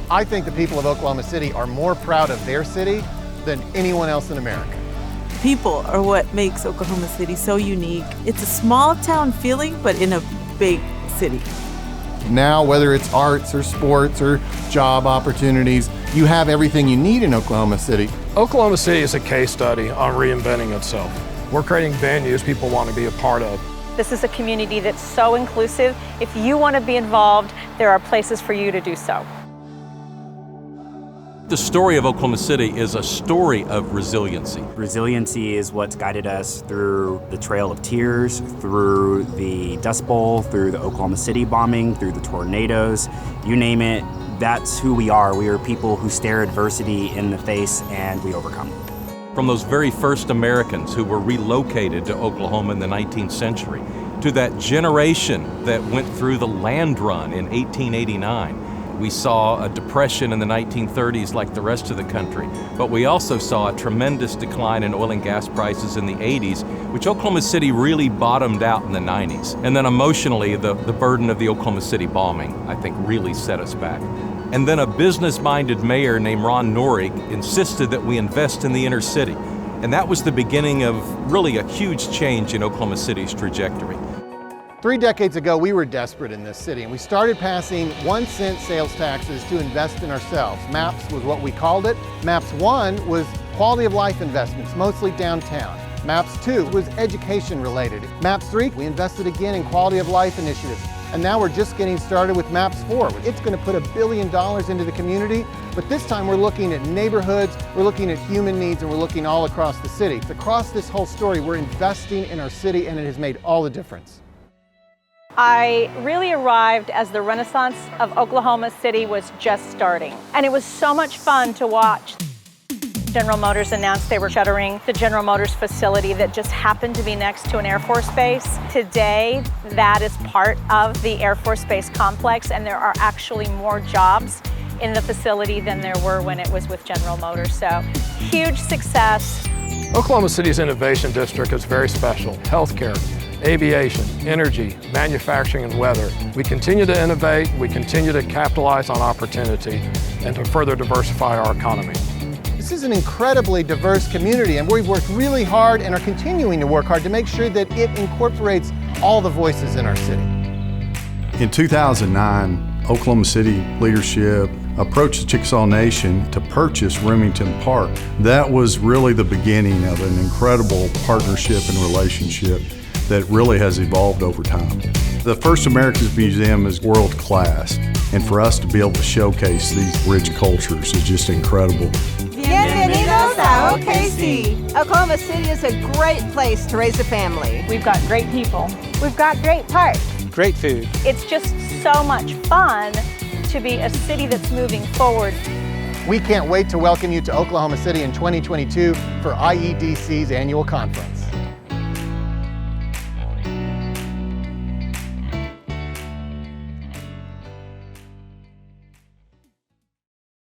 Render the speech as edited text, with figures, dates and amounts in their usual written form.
I think the people of Oklahoma City are more proud of their city than anyone else in America. People are what makes Oklahoma City so unique. It's a small town feeling, but in a big city. Now, whether it's arts or sports or job opportunities, you have everything you need in Oklahoma City. Oklahoma City is a case study on reinventing itself. We're creating venues people want to be a part of. This is a community that's so inclusive. If you want to be involved, there are places for you to do so. The story of Oklahoma City is a story of resiliency. Resiliency is what's guided us through the Trail of Tears, through the Dust Bowl, through the Oklahoma City bombing, through the tornadoes, you name it. That's who we are. We are people who stare adversity in the face and we overcome. From those very first Americans who were relocated to Oklahoma in the 19th century, to that generation that went through the land run in 1889. We saw a depression in the 1930s like the rest of the country, but we also saw a tremendous decline in oil and gas prices in the 80s, which Oklahoma City really bottomed out in the 90s. And then emotionally, the burden of the Oklahoma City bombing, I think, really set us back. And then a business-minded mayor named Ron Norig insisted that we invest in the inner city. And that was the beginning of really a huge change in Oklahoma City's trajectory. 3 decades ago, we were desperate in this city, and we started passing 1-cent sales taxes to invest in ourselves. MAPS was what we called it. MAPS 1 was quality of life investments, mostly downtown. MAPS 2 was education related. MAPS 3, we invested again in quality of life initiatives. And now we're just getting started with MAPS 4. It's going to put $1 billion into the community, but this time we're looking at neighborhoods, we're looking at human needs, and we're looking all across the city. Across this whole story, we're investing in our city, and it has made all the difference. I really arrived as the renaissance of Oklahoma City was just starting. And it was so much fun to watch. General Motors announced they were shuttering the General Motors facility that just happened to be next to an Air Force base. Today, that is part of the Air Force Base complex, and there are actually more jobs in the facility than there were when it was with General Motors. So, huge success. Oklahoma City's innovation district is very special. Healthcare, aviation, energy, manufacturing, and weather. We continue to innovate, we continue to capitalize on opportunity, and to further diversify our economy. This is an incredibly diverse community, and we've worked really hard and are continuing to work hard to make sure that it incorporates all the voices in our city. In 2009, Oklahoma City leadership approached the Chickasaw Nation to purchase Remington Park. That was really the beginning of an incredible partnership and relationship that really has evolved over time. The First Americas Museum is world class, and for us to be able to showcase these rich cultures is just incredible. Bienvenidos a OKC. Oklahoma City is a great place to raise a family. We've got great people. We've got great parks. Great food. It's just so much fun to be a city that's moving forward. We can't wait to welcome you to Oklahoma City in 2022 for IEDC's annual conference.